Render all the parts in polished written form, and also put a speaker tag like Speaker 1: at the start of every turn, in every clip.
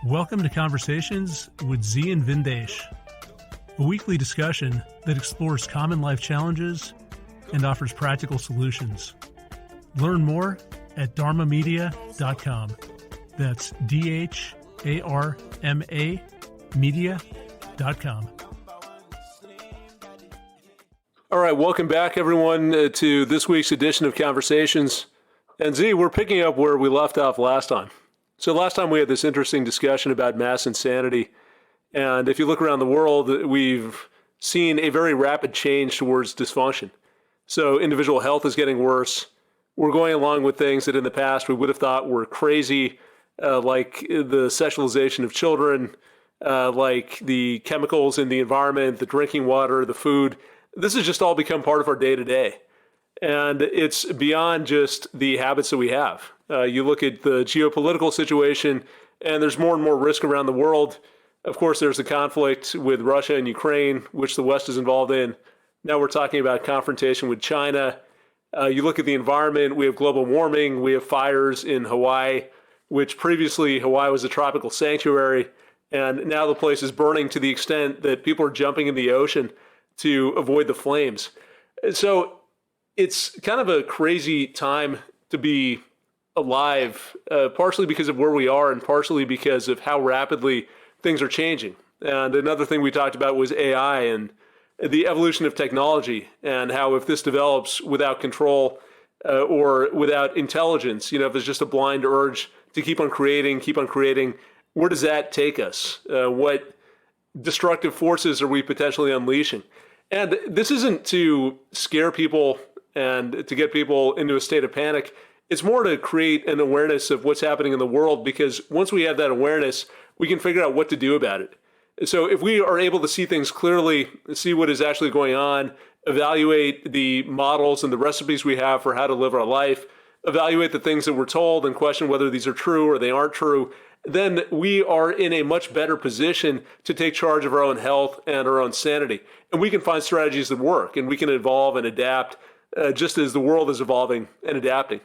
Speaker 1: Welcome to Conversations with Zi and Vindesh, a weekly discussion that explores common life challenges and offers practical solutions. Learn more at dharmamedia.com. That's DHARMA media.com.
Speaker 2: All right, welcome back, everyone, to this week's edition of Conversations. And Z, we're picking up where we left off last time. So last time we had this interesting discussion about mass insanity. And if you look around the world, we've seen a very rapid change towards dysfunction. So individual health is getting worse. We're going along with things that in the past we would have thought were crazy, like the sexualization of children, like the chemicals in the environment, the drinking water, the food. This has just all become part of our day-to-day. And it's beyond just the habits that we have. You look at the geopolitical situation, and there's more and more risk around the world. Of course, there's the conflict with Russia and Ukraine, which the West is involved in. Now we're talking about confrontation with China. You look at the environment, we have global warming, we have fires in Hawaii, which previously Hawaii was a tropical sanctuary, and now the place is burning to the extent that people are jumping in the ocean to avoid the flames. So it's kind of a crazy time to be alive, partially because of where we are and partially because of how rapidly things are changing. And another thing we talked about was AI and the evolution of technology, and how if this develops without control or without intelligence, if there's just a blind urge to keep on creating, where does that take us? What destructive forces are we potentially unleashing? And this isn't to scare people and to get people into a state of panic. It's more to create an awareness of what's happening in the world, because once we have that awareness, we can figure out what to do about it. So if we are able to see things clearly, see what is actually going on, evaluate the models and the recipes we have for how to live our life, evaluate the things that we're told and question whether these are true or they aren't true, then we are in a much better position to take charge of our own health and our own sanity. And we can find strategies that work, and we can evolve and adapt just as the world is evolving and adapting.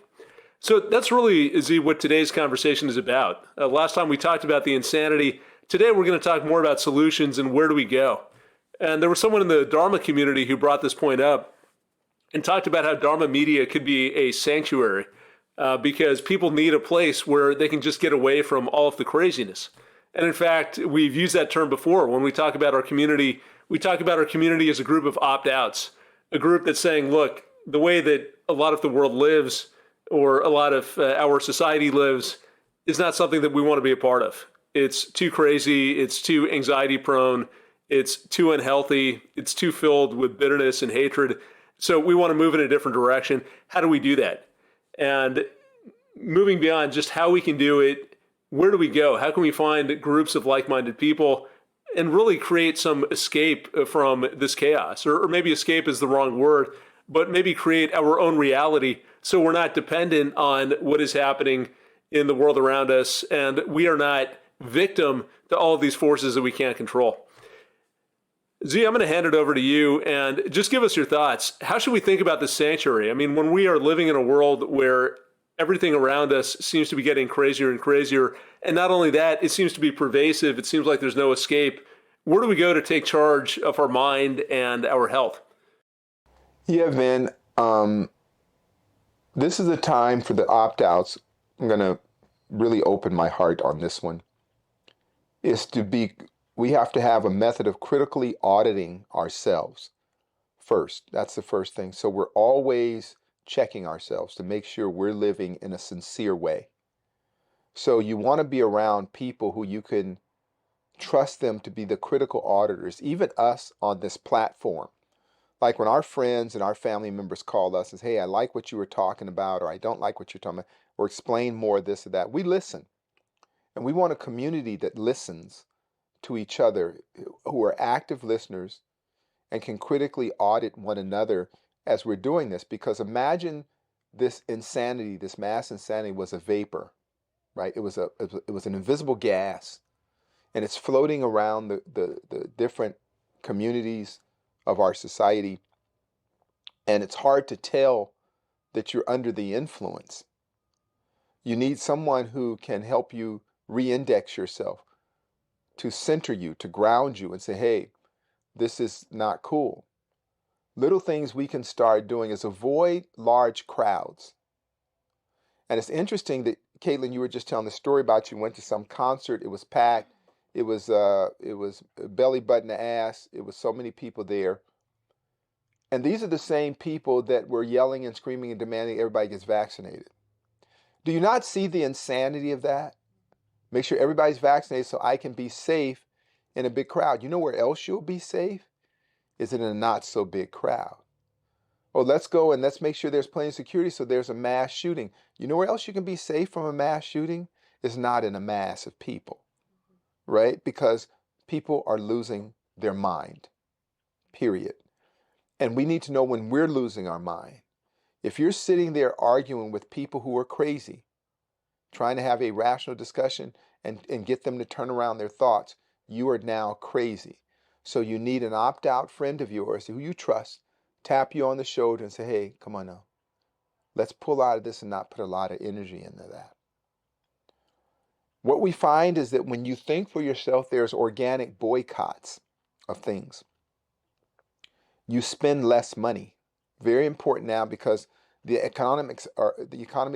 Speaker 2: So that's really, Z, what today's conversation is about. Last time we talked about the insanity. Today we're going to talk more about solutions and where do we go. And there was someone in the Dharma community who brought this point up and talked about how Dharma media could be a sanctuary because people need a place where they can just get away from all of the craziness. And in fact, we've used that term before. When we talk about our community, we talk about our community as a group of opt-outs, a group that's saying, look, the way that a lot of the world lives or a lot of our society lives is not something that we want to be a part of. It's too crazy, it's too anxiety prone, it's too unhealthy, it's too filled with bitterness and hatred. So we want to move in a different direction. How do we do that? And moving beyond just how we can do it, where do we go? How can we find groups of like-minded people and really create some escape from this chaos? Or maybe escape is the wrong word, but maybe create our own reality so we're not dependent on what is happening in the world around us, and we are not victim to all of these forces that we can't control. Z, I'm going to hand it over to you and just give us your thoughts. How should we think about this sanctuary? I mean, when we are living in a world where everything around us seems to be getting crazier and crazier, and not only that, it seems to be pervasive, it seems like there's no escape, where do we go to take charge of our mind and our health?
Speaker 3: Yeah, Vin, this is the time for the opt-outs. I'm going to really open my heart on this one. We have to have a method of critically auditing ourselves first. That's the first thing. So we're always checking ourselves to make sure we're living in a sincere way. So you want to be around people who you can trust them to be the critical auditors, even us on this platform. Like when our friends and our family members call us and say, hey, I like what you were talking about, or I don't like what you're talking about, or explain more of this or that. We listen. And we want a community that listens to each other, who are active listeners and can critically audit one another as we're doing this. Because imagine this insanity, this mass insanity was a vapor, right? It was an invisible gas, and it's floating around the different communities of our society. And it's hard to tell that you're under the influence. You need someone who can help you re-index yourself, to center you, to ground you and say, hey, this is not cool. Little things we can start doing is avoid large crowds. And it's interesting that, Caitlin, you were just telling the story about you went to some concert. It was packed. It was belly button to ass. It was so many people there. And these are the same people that were yelling and screaming and demanding everybody gets vaccinated. Do you not see the insanity of that? Make sure everybody's vaccinated so I can be safe in a big crowd. You know where else you'll be safe? Is in a not so big crowd. Oh, let's go and let's make sure there's plenty of security so there's a mass shooting. You know where else you can be safe from a mass shooting? Is not in a mass of people, right? Because people are losing their mind, period. And we need to know when we're losing our mind. If you're sitting there arguing with people who are crazy, trying to have a rational discussion and get them to turn around their thoughts, you are now crazy. So you need an opt-out friend of yours who you trust, tap you on the shoulder and say, hey, come on now. Let's pull out of this and not put a lot of energy into that. What we find is that when you think for yourself, there's organic boycotts of things. You spend less money. Very important now because the economy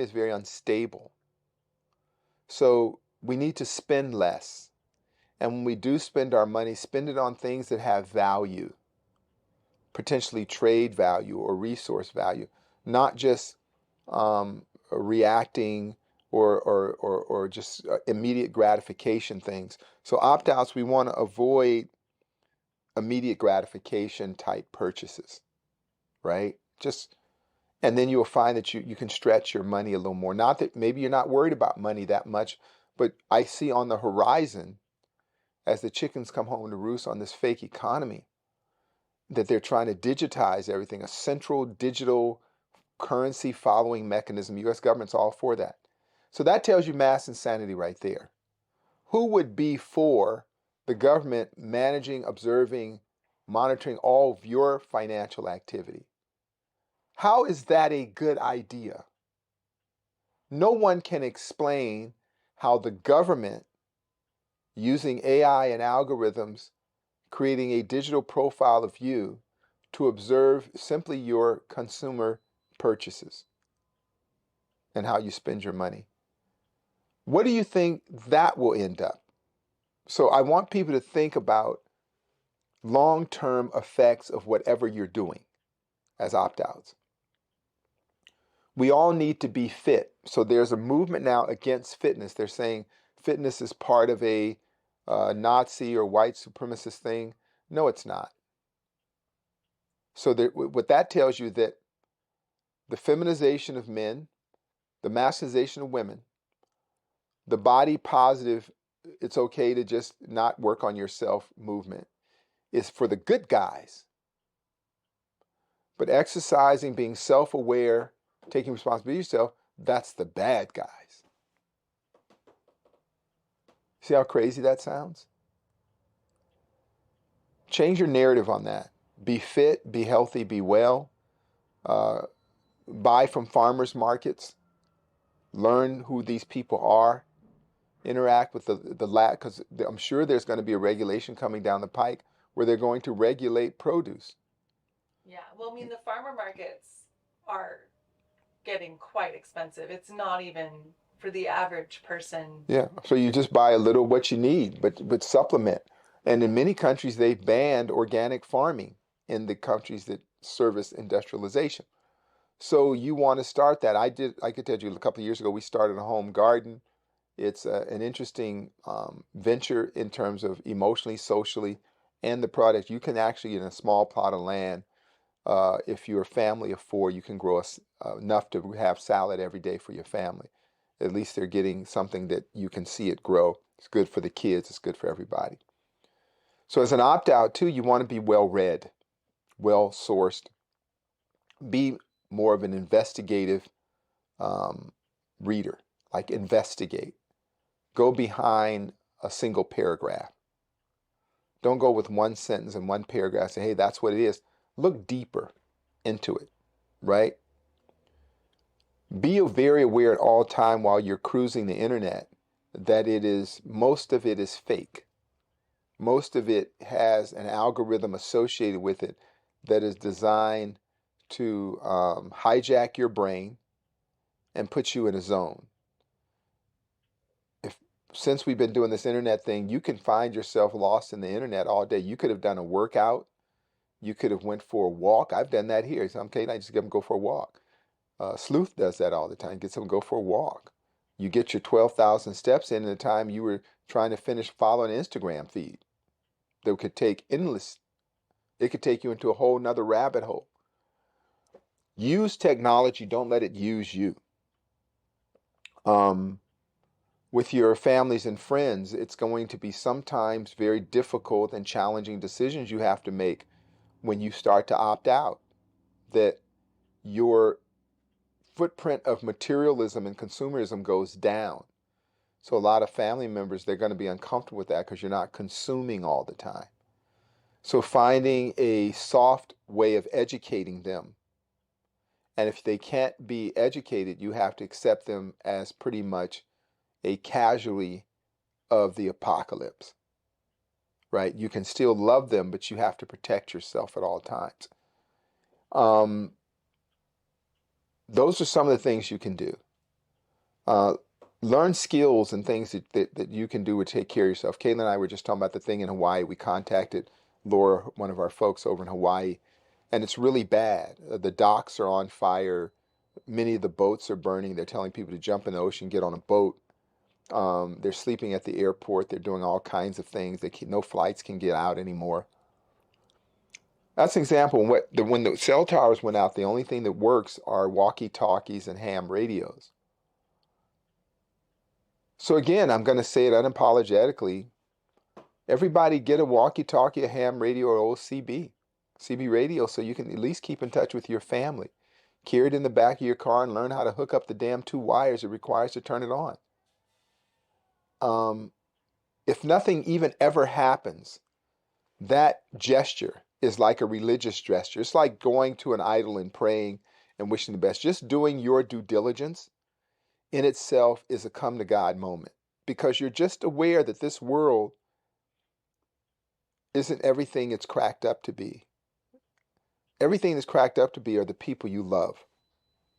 Speaker 3: is very unstable. So we need to spend less. And when we do spend our money, spend it on things that have value, potentially trade value or resource value, not just reacting or just immediate gratification things. So opt-outs, we want to avoid immediate gratification type purchases, right? And then you'll find that you can stretch your money a little more. Not that maybe you're not worried about money that much, but I see on the horizon, as the chickens come home to roost on this fake economy, that they're trying to digitize everything, a central digital currency following mechanism. U.S. government's all for that. So that tells you mass insanity right there. Who would be for the government managing, observing, monitoring all of your financial activity? How is that a good idea? No one can explain how the government, using AI and algorithms, creating a digital profile of you to observe simply your consumer purchases and how you spend your money. What do you think that will end up? So I want people to think about long-term effects of whatever you're doing as opt-outs. We all need to be fit. So there's a movement now against fitness. They're saying fitness is part of a Nazi or white supremacist thing. No, it's not. So what that tells you that the feminization of men, the masculinization of women, the body positive, it's okay to just not work on yourself movement is for the good guys. But exercising, being self-aware, taking responsibility for yourself, that's the bad guys. See how crazy that sounds? Change your narrative on that. Be fit, be healthy, be well. Buy from farmers markets. Learn who these people are. Interact with the lab, because I'm sure there's going to be a regulation coming down the pike where they're going to regulate produce.
Speaker 4: Yeah, well, I mean, the farmer markets are getting quite expensive. It's not even for the average person.
Speaker 3: Yeah, so you just buy a little what you need, but supplement. And in many countries, they've banned organic farming in the countries that service industrialization. So you want to start that. I could tell you a couple of years ago, we started a home garden. It's an interesting venture in terms of emotionally, socially, and the product. You can actually, in a small plot of land, if you're a family of 4, you can grow enough to have salad every day for your family. At least they're getting something that you can see it grow. It's good for the kids. It's good for everybody. So as an opt-out too, you want to be well-read, well-sourced. Be more of an investigative reader, like investigate. Go behind a single paragraph. Don't go with one sentence and one paragraph. Say, hey, that's what it is. Look deeper into it, right? Be very aware at all time while you're cruising the internet that most of it is fake. Most of it has an algorithm associated with it that is designed to hijack your brain and put you in a zone. Since we've been doing this internet thing, you can find yourself lost in the internet all day. You could have done a workout. You could have went for a walk. I've done that here. So, okay, I just get them go for a walk. Sleuth does that all the time. Gets them to go for a walk. You get your 12,000 steps in the time you were trying to finish following an Instagram feed. That could take endless. It could take you into a whole nother rabbit hole. Use technology. Don't let it use you. With your families and friends, it's going to be sometimes very difficult and challenging decisions you have to make when you start to opt out. That your footprint of materialism and consumerism goes down. So a lot of family members, they're going to be uncomfortable with that because you're not consuming all the time. So finding a soft way of educating them. And if they can't be educated, you have to accept them as pretty much a casualty of the apocalypse, right? You can still love them, but you have to protect yourself at all times. Those are some of the things you can do. Learn skills and things that you can do to take care of yourself. Caitlin and I were just talking about the thing in Hawaii. We contacted Laura, one of our folks over in Hawaii, and it's really bad. The docks are on fire. Many of the boats are burning. They're telling people to jump in the ocean, get on a boat. They're sleeping at the airport. They're doing all kinds of things. No flights can get out anymore. That's an example. When the cell towers went out, the only thing that works are walkie-talkies and ham radios. So again, I'm going to say it unapologetically. Everybody get a walkie-talkie, a ham radio, or old CB radio, so you can at least keep in touch with your family. Carry it in the back of your car and learn how to hook up the damn 2 wires it requires to turn it on. If nothing even ever happens, that gesture is like a religious gesture. It's like going to an idol and praying and wishing the best. Just doing your due diligence in itself is a come to God moment, because you're just aware that this world isn't everything it's cracked up to be. Everything that's cracked up to be are the people you love,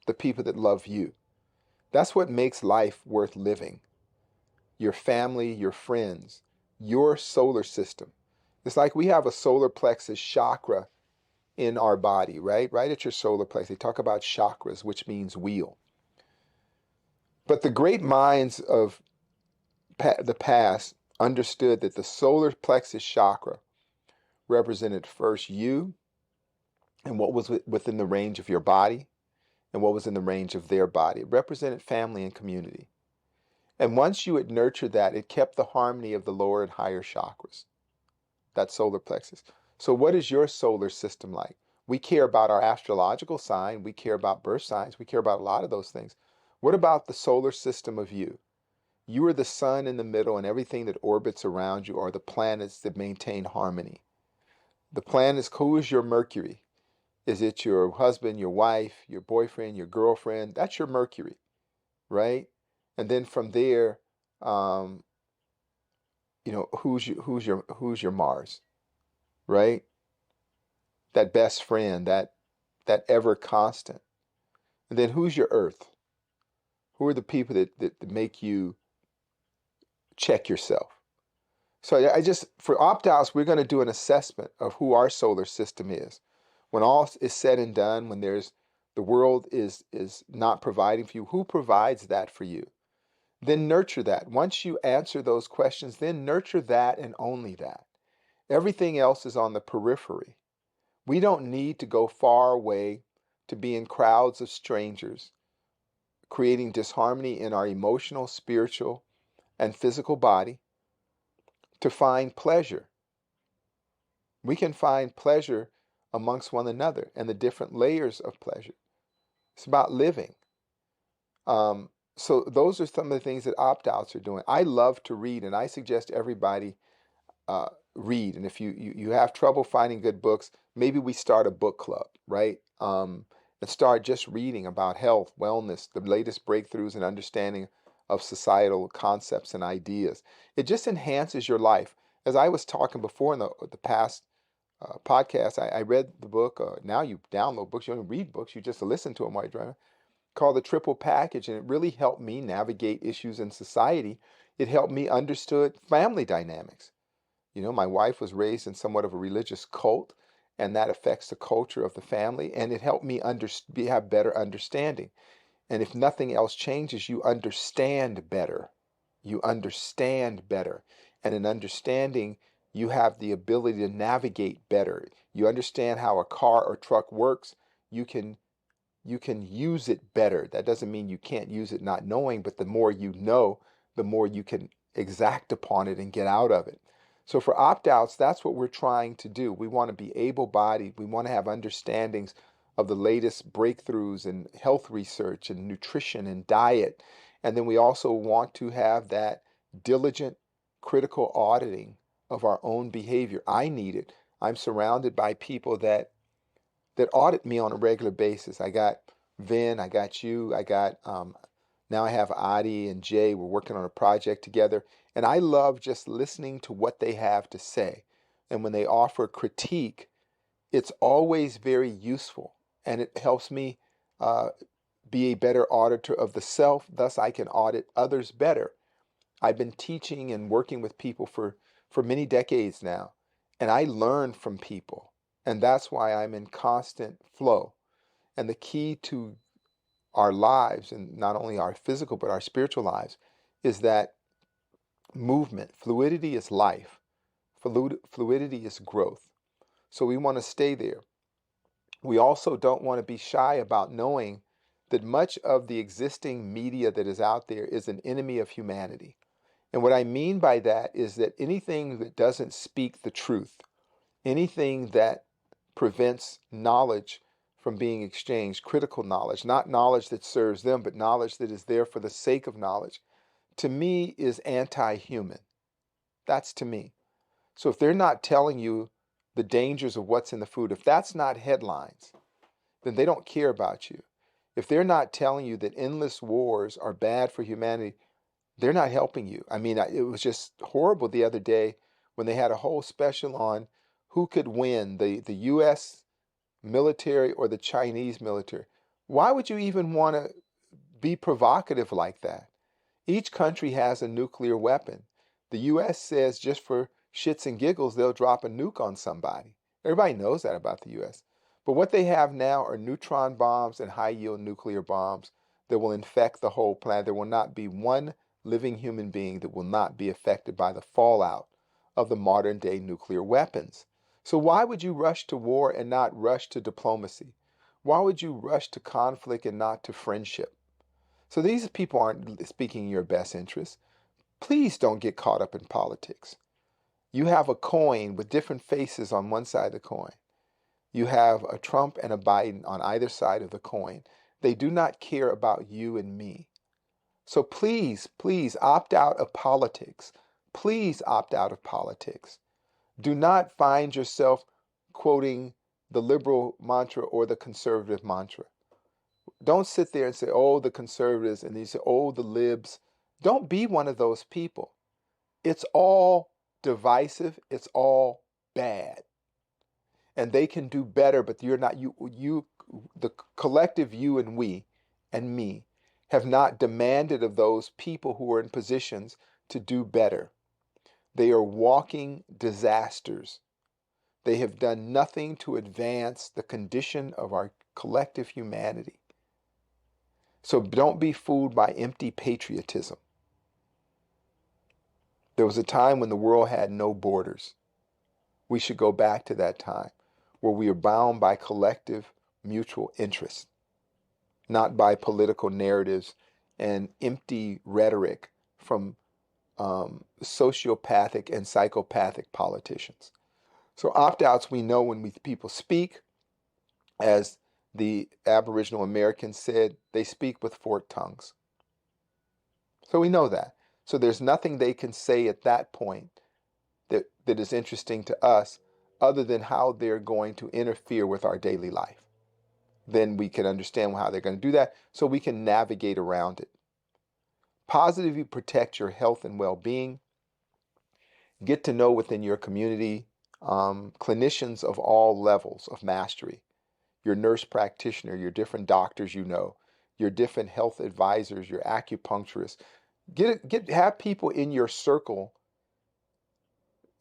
Speaker 3: the people that love you. That's what makes life worth living. Your family, your friends, your solar system. It's like we have a solar plexus chakra in our body, right? Right at your solar plexus. They talk about chakras, which means wheel. But the great minds of the past understood that the solar plexus chakra represented first you and what was within the range of your body and what was in the range of their body. It represented family and community. And once you had nurtured that, it kept the harmony of the lower and higher chakras, that solar plexus. So what is your solar system like? We care about our astrological sign. We care about birth signs. We care about a lot of those things. What about the solar system of you? You are the sun in the middle, and everything that orbits around you are the planets that maintain harmony. The planets, who is your Mercury? Is it your husband, your wife, your boyfriend, your girlfriend? That's your Mercury, right? And then from there, who's your Mars, right? That best friend, that ever constant. And then who's your Earth? Who are the people that make you check yourself? So for opt-outs, we're going to do an assessment of who our solar system is. When all is said and done, when the world is not providing for you, who provides that for you? Then nurture that. Once you answer those questions, then nurture that and only that. Everything else is on the periphery. We don't need to go far away to be in crowds of strangers, creating disharmony in our emotional, spiritual, and physical body to find pleasure. We can find pleasure amongst one another and the different layers of pleasure. It's about living. So those are some of the things that opt-outs are doing. I love to read, and I suggest everybody read. And if you have trouble finding good books, maybe we start a book club, right? And start just reading about health, wellness, the latest breakthroughs and understanding of societal concepts and ideas. It just enhances your life. As I was talking before in the past podcast, I read the book. Now you download books, you don't read books, you just listen to them while you're driving, called The Triple Package. And it really helped me navigate issues in society. It helped me understood family dynamics. You know, my wife was raised in somewhat of a religious cult, and that affects the culture of the family. And it helped me have better understanding. And if nothing else changes, you understand better. You understand better. And in understanding, you have the ability to navigate better. You understand how a car or truck works. You can use it better. That doesn't mean you can't use it not knowing, but the more you know, the more you can exact upon it and get out of it. So for opt-outs, that's what we're trying to do. We want to be able-bodied. We want to have understandings of the latest breakthroughs in health research and nutrition and diet. And then we also want to have that diligent, critical auditing of our own behavior. I need it. I'm surrounded by people that audit me on a regular basis. I got Vin, I got you, I got now I have Adi and Jay. We're working on a project together, and I love just listening to what they have to say. And when they offer critique, it's always very useful, and it helps me be a better auditor of the self. Thus, I can audit others better. I've been teaching and working with people for many decades now, and I learn from people. And that's why I'm in constant flow. And the key to our lives, and not only our physical, but our spiritual lives, is that movement. Fluidity is life. Fluidity is growth. So we want to stay there. We also don't want to be shy about knowing that much of the existing media that is out there is an enemy of humanity. And what I mean by that is that anything that doesn't speak the truth, anything that prevents knowledge from being exchanged, critical knowledge, not knowledge that serves them, but knowledge that is there for the sake of knowledge, to me is anti-human. That's to me. So if they're not telling you the dangers of what's in the food, if that's not headlines, then they don't care about you. If they're not telling you that endless wars are bad for humanity, they're not helping you. I mean, it was just horrible the other day when they had a whole special on who could win, the U.S. military or the Chinese military. Why would you even want to be provocative like that? Each country has a nuclear weapon. The U.S. says just for shits and giggles, they'll drop a nuke on somebody. Everybody knows that about the U.S. But what they have now are neutron bombs and high-yield nuclear bombs that will infect the whole planet. There will not be one living human being that will not be affected by the fallout of the modern day nuclear weapons. So why would you rush to war and not rush to diplomacy? Why would you rush to conflict and not to friendship? So these people aren't speaking in your best interest. Please don't get caught up in politics. You have a coin with different faces on one side of the coin. You have a Trump and a Biden on either side of the coin. They do not care about you and me. So please, please opt out of politics. Please opt out of politics. Do not find yourself quoting the liberal mantra or the conservative mantra. Don't sit there and say, oh, the conservatives, and you say, oh, the libs. Don't be one of those people. It's all divisive. It's all bad. And they can do better, but you're not, the collective you and we and me have not demanded of those people who are in positions to do better. They are walking disasters. They have done nothing to advance the condition of our collective humanity. So don't be fooled by empty patriotism. There was a time when the world had no borders. We should go back to that time where we are bound by collective mutual interest, not by political narratives and empty rhetoric from sociopathic and psychopathic politicians. So opt-outs, we know when people speak, as the Aboriginal Americans said, they speak with forked tongues. So we know that. So there's nothing they can say at that point that is interesting to us other than how they're going to interfere with our daily life. Then we can understand how they're going to do that so we can navigate around it. Positively protect your health and well-being. Get to know within your community clinicians of all levels of mastery, your nurse practitioner, your different doctors, your different health advisors, your acupuncturists. Have people in your circle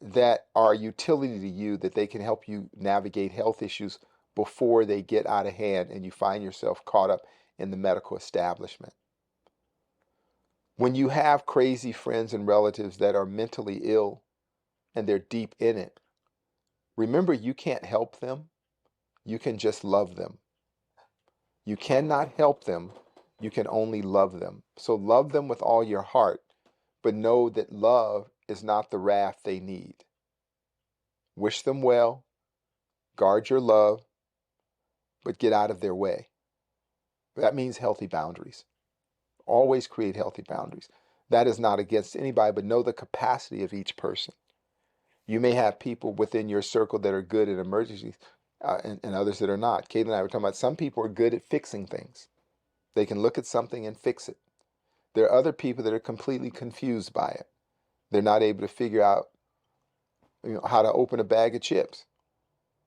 Speaker 3: that are utility to you, that they can help you navigate health issues before they get out of hand and you find yourself caught up in the medical establishment. When you have crazy friends and relatives that are mentally ill and they're deep in it, remember, you can't help them. You can just love them. You cannot help them. You can only love them. So love them with all your heart, but know that love is not the wrath they need. Wish them well, guard your love, but get out of their way. That means healthy boundaries. Always create healthy boundaries. That is not against anybody, but know the capacity of each person. You may have people within your circle that are good at emergencies and others that are not. Kate and I were talking about some people are good at fixing things. They can look at something and fix it. There are other people that are completely confused by it. They're not able to figure out how to open a bag of chips,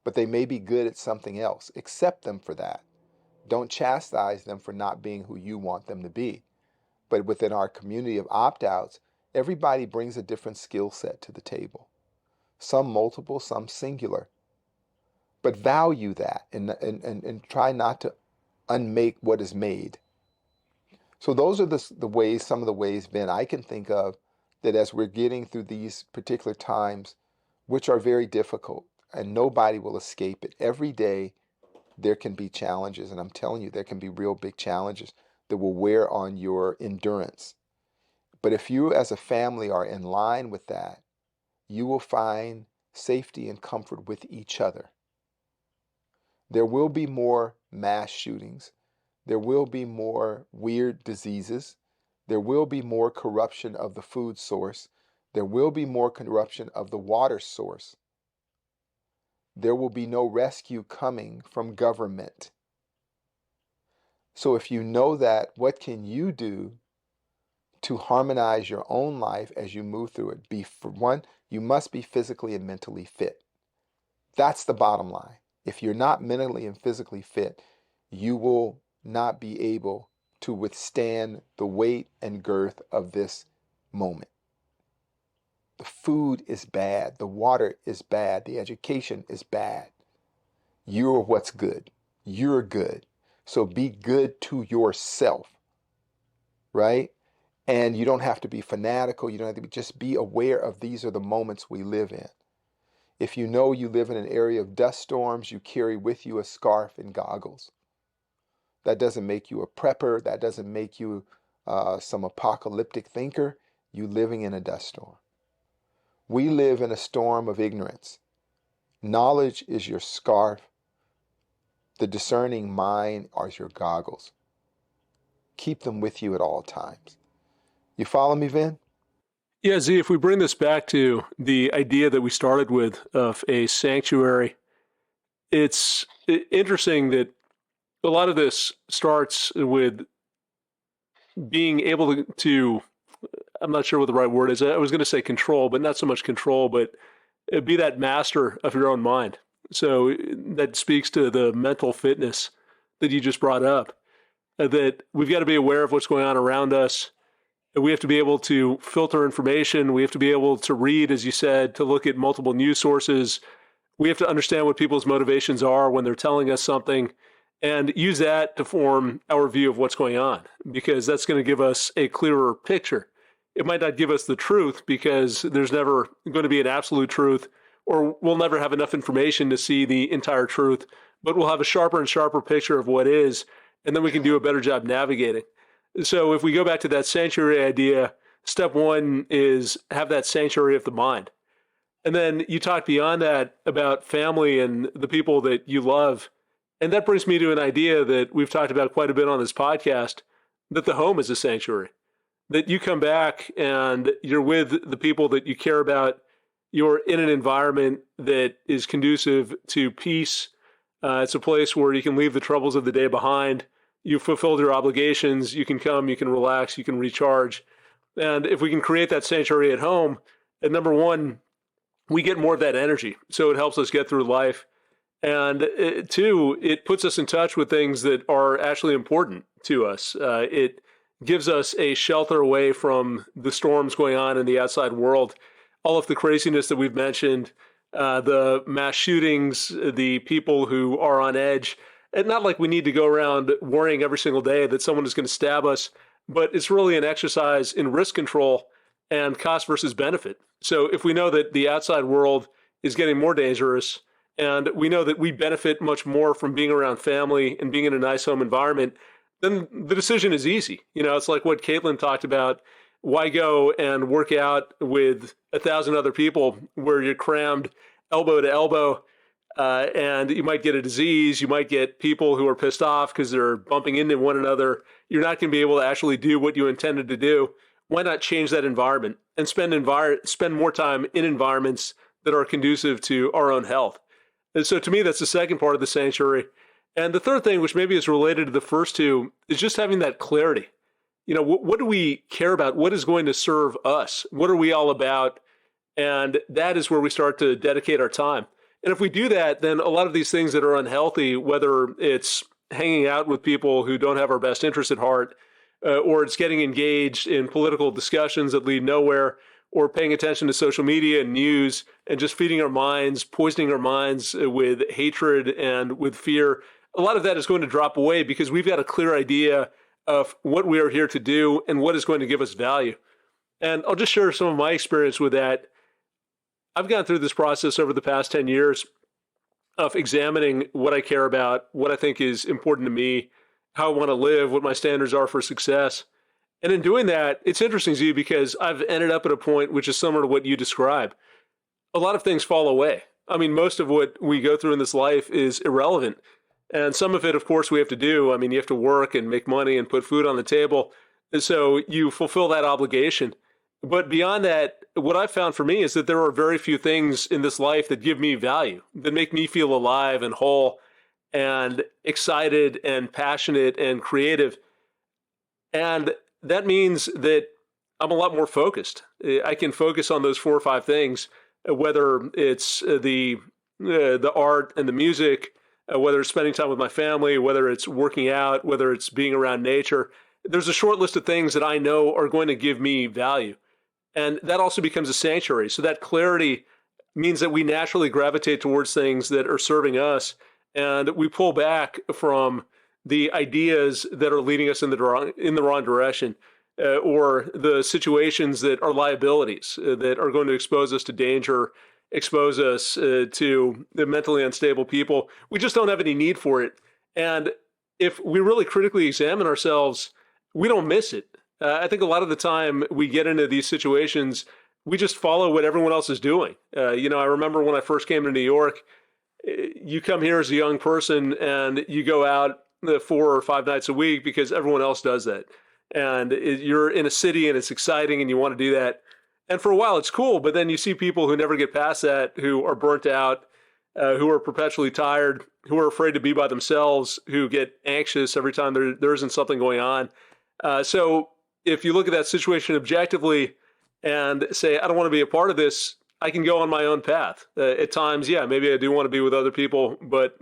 Speaker 3: but they may be good at something else. Accept them for that. Don't chastise them for not being who you want them to be. But within our community of opt-outs, everybody brings a different skill set to the table. Some multiple, some singular. But value that and try not to unmake what is made. So those are the ways, some of the ways, Ben, I can think of that as we're getting through these particular times, which are very difficult, and nobody will escape it. Every day there can be challenges, and I'm telling you, there can be real big challenges that will wear on your endurance. But if you as a family are in line with that, you will find safety and comfort with each other. There will be more mass shootings. There will be more weird diseases. There will be more corruption of the food source. There will be more corruption of the water source. There will be no rescue coming from government. So if you know that, what can you do to harmonize your own life as you move through it? For one, you must be physically and mentally fit. That's the bottom line. If you're not mentally and physically fit, you will not be able to withstand the weight and girth of this moment. The food is bad. The water is bad. The education is bad. You're what's good. You're good. So be good to yourself, right? And you don't have to be fanatical. You don't have to just be aware of these are the moments we live in. If you know you live in an area of dust storms, you carry with you a scarf and goggles. That doesn't make you a prepper. That doesn't make you some apocalyptic thinker. You living in a dust storm. We live in a storm of ignorance. Knowledge is your scarf. The discerning mind are your goggles. Keep them with you at all times. You follow me, Vin?
Speaker 2: Yeah, Z, if we bring this back to the idea that we started with of a sanctuary, it's interesting that a lot of this starts with being able to I'm not sure what the right word is. I was going to say control, but not so much control, but be that master of your own mind. So that speaks to the mental fitness that you just brought up, that we've got to be aware of what's going on around us. We have to be able to filter information. We have to be able to read, as you said, to look at multiple news sources. We have to understand what people's motivations are when they're telling us something and use that to form our view of what's going on, because that's going to give us a clearer picture. It might not give us the truth because there's never going to be an absolute truth, or we'll never have enough information to see the entire truth, but we'll have a sharper and sharper picture of what is, and then we can do a better job navigating. So if we go back to that sanctuary idea, step one is have that sanctuary of the mind. And then you talk beyond that about family and the people that you love. And that brings me to an idea that we've talked about quite a bit on this podcast, that the home is a sanctuary. That you come back and you're with the people that you care about. You're in an environment that is conducive to peace. It's a place where you can leave the troubles of the day behind. You've fulfilled your obligations. You can come, you can relax, you can recharge. And if we can create that sanctuary at home, And number one, we get more of that energy. So it helps us get through life. And two, it puts us in touch with things that are actually important to us. It gives us a shelter away from the storms going on in the outside world. All of the craziness that we've mentioned, the mass shootings, the people who are on edge. And not like we need to go around worrying every single day that someone is going to stab us, but it's really an exercise in risk control and cost versus benefit. So if we know that the outside world is getting more dangerous, and we know that we benefit much more from being around family and being in a nice home environment, then the decision is easy. It's like what Caitlin talked about. Why go and work out with 1,000 other people where you're crammed elbow to elbow, and you might get a disease. You might get people who are pissed off because they're bumping into one another. You're not going to be able to actually do what you intended to do. Why not change that environment and spend more time in environments that are conducive to our own health? And so to me, that's the second part of the sanctuary. And the third thing, which maybe is related to the first two, is just having that clarity. What do we care about? What is going to serve us? What are we all about? And that is where we start to dedicate our time. And if we do that, then a lot of these things that are unhealthy, whether it's hanging out with people who don't have our best interest at heart, or it's getting engaged in political discussions that lead nowhere, or paying attention to social media and news and just feeding our minds, poisoning our minds with hatred and with fear, a lot of that is going to drop away because we've got a clear idea of what we are here to do and what is going to give us value. And I'll just share some of my experience with that. I've gone through this process over the past 10 years of examining what I care about, what I think is important to me, how I want to live, what my standards are for success. And in doing that, it's interesting, Z, because I've ended up at a point which is similar to what you describe. A lot of things fall away. I mean, most of what we go through in this life is irrelevant. And some of it, of course, we have to do. I mean, you have to work and make money and put food on the table. And so you fulfill that obligation. But beyond that, what I've found for me is that there are very few things in this life that give me value, that make me feel alive and whole and excited and passionate and creative. And that means that I'm a lot more focused. I can focus on those 4 or 5 things, whether it's the art and the music, whether it's spending time with my family, whether it's working out, whether it's being around nature. There's a short list of things that I know are going to give me value. And that also becomes a sanctuary. So that clarity means that we naturally gravitate towards things that are serving us, and we pull back from the ideas that are leading us in the wrong direction, or the situations that are liabilities that are going to expose us to danger, expose us to the mentally unstable people. We just don't have any need for it. And if we really critically examine ourselves, we don't miss it. I think a lot of the time we get into these situations, we just follow what everyone else is doing. I remember when I first came to New York, you come here as a young person and you go out 4 or 5 nights a week because everyone else does that. And you're in a city and it's exciting and you want to do that. And for a while it's cool, but then you see people who never get past that, who are burnt out, who are perpetually tired, who are afraid to be by themselves, who get anxious every time there isn't something going on. So if you look at that situation objectively and say, I don't want to be a part of this, I can go on my own path. At times, yeah, maybe I do want to be with other people, but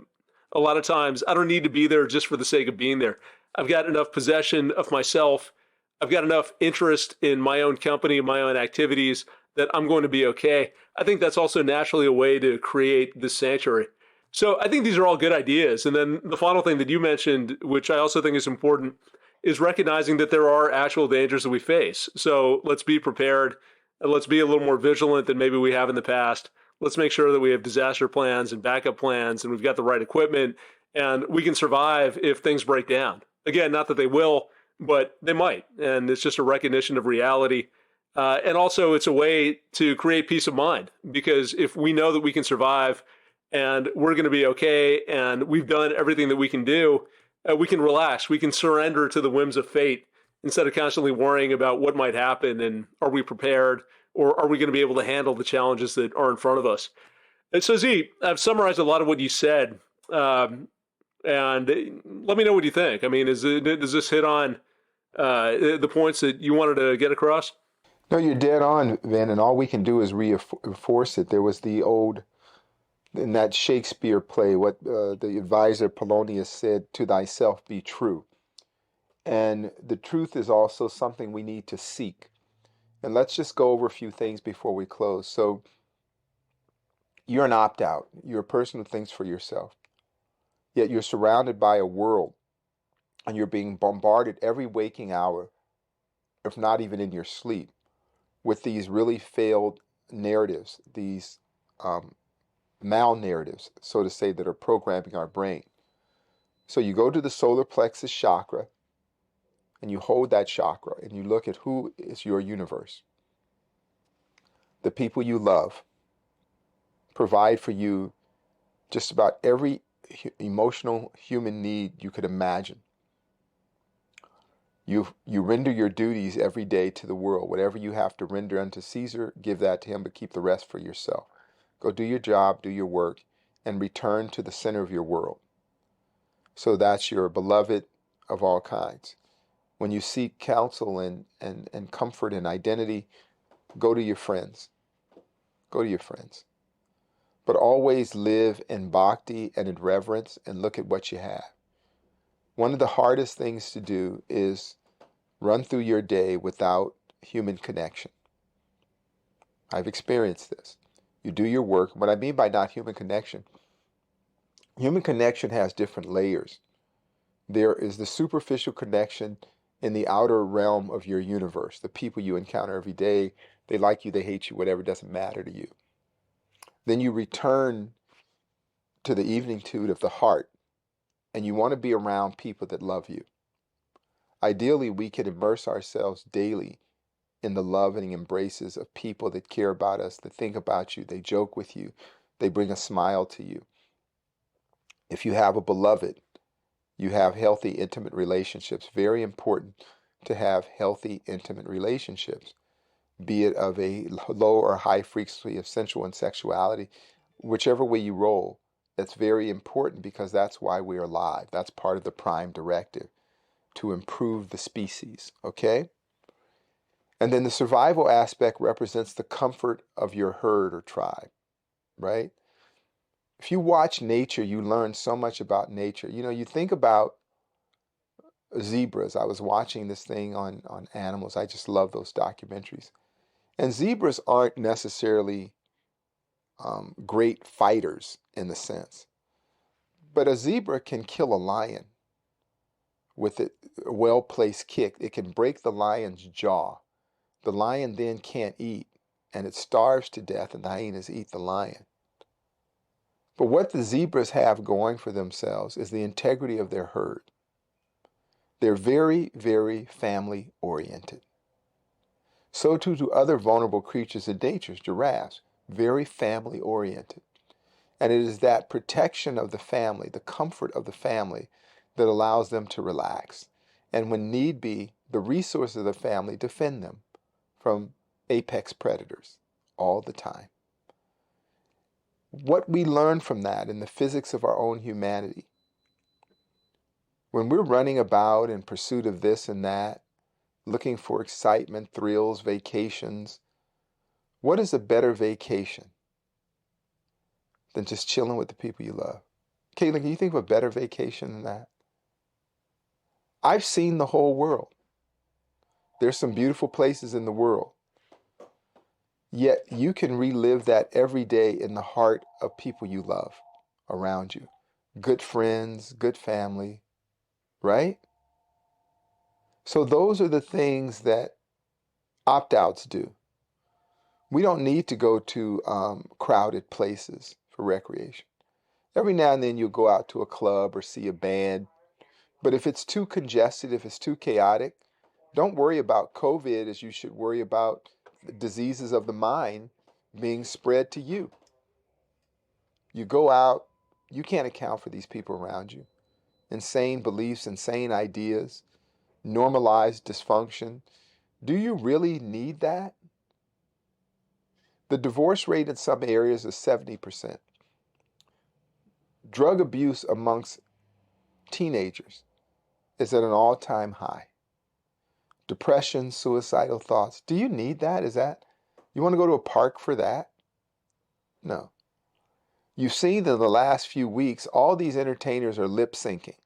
Speaker 2: a lot of times I don't need to be there just for the sake of being there. I've got enough possession of myself. I've got enough interest in my own company, my own activities, that I'm going to be okay. I think that's also naturally a way to create this sanctuary. So I think these are all good ideas. And then the final thing that you mentioned, which I also think is important, is recognizing that there are actual dangers that we face. So let's be prepared. And let's be a little more vigilant than maybe we have in the past. Let's make sure that we have disaster plans and backup plans, and we've got the right equipment, and we can survive if things break down. Again, not that they will, but they might. And it's just a recognition of reality. And also it's a way to create peace of mind, because if we know that we can survive and we're going to be okay and we've done everything that we can do, we can relax. We can surrender to the whims of fate instead of constantly worrying about what might happen and are we prepared, or are we going to be able to handle the challenges that are in front of us. And so, Z, I've summarized a lot of what you said, and let me know what you think. I mean, does this hit on the points that you wanted to get across?
Speaker 3: No, you're dead on, Vin, and all we can do is reinforce it. There was the old, in that Shakespeare play, what the advisor Polonius said, to thyself be true. And the truth is also something we need to seek. And let's just go over a few things before we close. So you're an opt-out. You're a person who thinks for yourself. Yet you're surrounded by a world and you're being bombarded every waking hour, if not even in your sleep, with these really failed narratives, these mal-narratives, so to say, that are programming our brain. So you go to the solar plexus chakra and you hold that chakra and you look at who is your universe. The people you love provide for you just about every emotional human need you could imagine. You render your duties every day to the world. Whatever you have to render unto Caesar, give that to him, but keep the rest for yourself. Go do your job, do your work, and return to the center of your world. So that's your beloved of all kinds. When you seek counsel and comfort and identity, go to your friends. Go to your friends. But always live in bhakti and in reverence and look at what you have. One of the hardest things to do is run through your day without human connection. I've experienced this. You do your work. What I mean by not human connection has different layers. There is the superficial connection in the outer realm of your universe, the people you encounter every day. They like you, they hate you, whatever, doesn't matter to you. Then you return to the eveningtude of the heart, and you want to be around people that love you. Ideally, we can immerse ourselves daily in the love and embraces of people that care about us, that think about you, they joke with you, they bring a smile to you. If you have a beloved, you have healthy, intimate relationships. Very important to have healthy, intimate relationships, be it of a low or high frequency of sensual and sexuality, whichever way you roll. That's very important because that's why we're alive. That's part of the prime directive, to improve the species, okay? And then the survival aspect represents the comfort of your herd or tribe, right? If you watch nature, you learn so much about nature. You know, you think about zebras. I was watching this thing on animals. I just love those documentaries. And zebras aren't necessarily great fighters in the sense. But a zebra can kill a lion with a well-placed kick. It can break the lion's jaw. The lion then can't eat, and it starves to death, and the hyenas eat the lion. But what the zebras have going for themselves is the integrity of their herd. They're very, very family-oriented. So too do other vulnerable creatures in nature, giraffes, very family-oriented. And it is that protection of the family, the comfort of the family, that allows them to relax. And when need be, the resources of the family defend them from apex predators all the time. What we learn from that in the physics of our own humanity, when we're running about in pursuit of this and that, looking for excitement, thrills, vacations, what is a better vacation than just chilling with the people you love? Caitlin, can you think of a better vacation than that? I've seen the whole world. There's some beautiful places in the world. Yet you can relive that every day in the heart of people you love around you. Good friends, good family, right? So those are the things that opt-outs do. We don't need to go to crowded places for recreation. Every now and then you'll go out to a club or see a band. But if it's too congested, if it's too chaotic, don't worry about COVID as you should worry about diseases of the mind being spread to you. You go out, you can't account for these people around you. Insane beliefs, insane ideas, normalized dysfunction. Do you really need that? The divorce rate in some areas is 70%. Drug abuse amongst teenagers is at an all-time high. depression, suicidal thoughts. Do you need that? You want to go to a park for that? No. You've seen in the last few weeks, all these entertainers are lip syncing,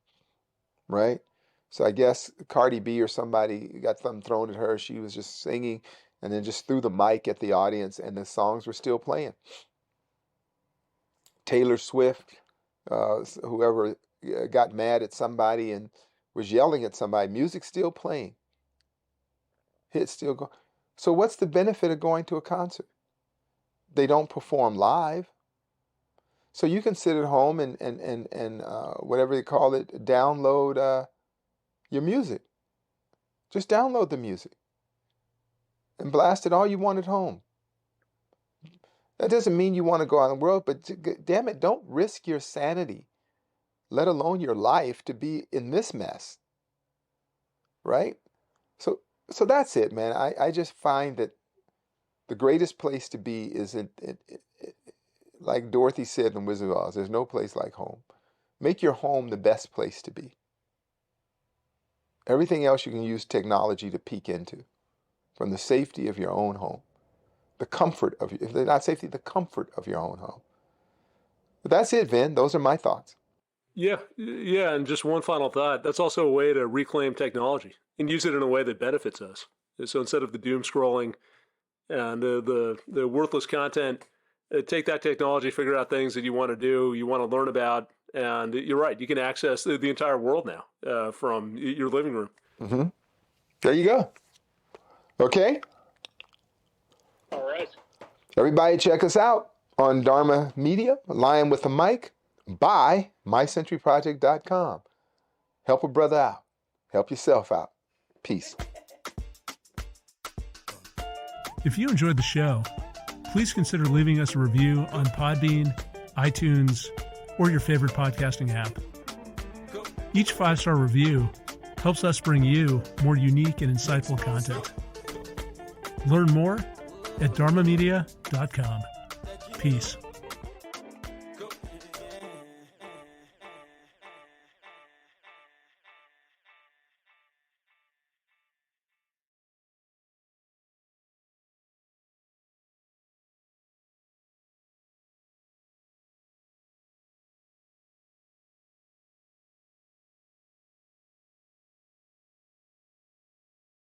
Speaker 3: right? So I guess Cardi B or somebody got something thrown at her. She was just singing and then just threw the mic at the audience and the songs were still playing. Taylor Swift, whoever got mad at somebody and was yelling at somebody, music's still playing. Hits still go. So what's the benefit of going to a concert? They don't perform live. So you can sit at home and whatever they call it, download your music. Just download the music and blast it all you want at home. That doesn't mean you want to go out in the world, but damn it, don't risk your sanity, let alone your life, to be in this mess, right? So that's it, man. I just find that the greatest place to be is like Dorothy said in Wizard of Oz, there's no place like home. Make your home the best place to be. Everything else you can use technology to peek into, from the safety of your own home. The comfort of, if they're not safety, the comfort of your own home. But that's it, Vin. Those are my thoughts.
Speaker 2: Yeah. And just one final thought. That's also a way to reclaim technology and use it in a way that benefits us. So instead of the doom scrolling and the worthless content, take that technology, figure out things that you want to do, you want to learn about, and you're right. You can access the entire world now from your living room.
Speaker 3: Mm-hmm. There you go. Okay.
Speaker 2: All right.
Speaker 3: Everybody check us out on Dharma Media, Lion with a Mic, by mycenturyproject.com. Help a brother out. Help yourself out. Peace.
Speaker 1: If you enjoyed the show, please consider leaving us a review on Podbean, iTunes, or your favorite podcasting app. Each 5-star review helps us bring you more unique and insightful content. Learn more at dharmamedia.com. Peace.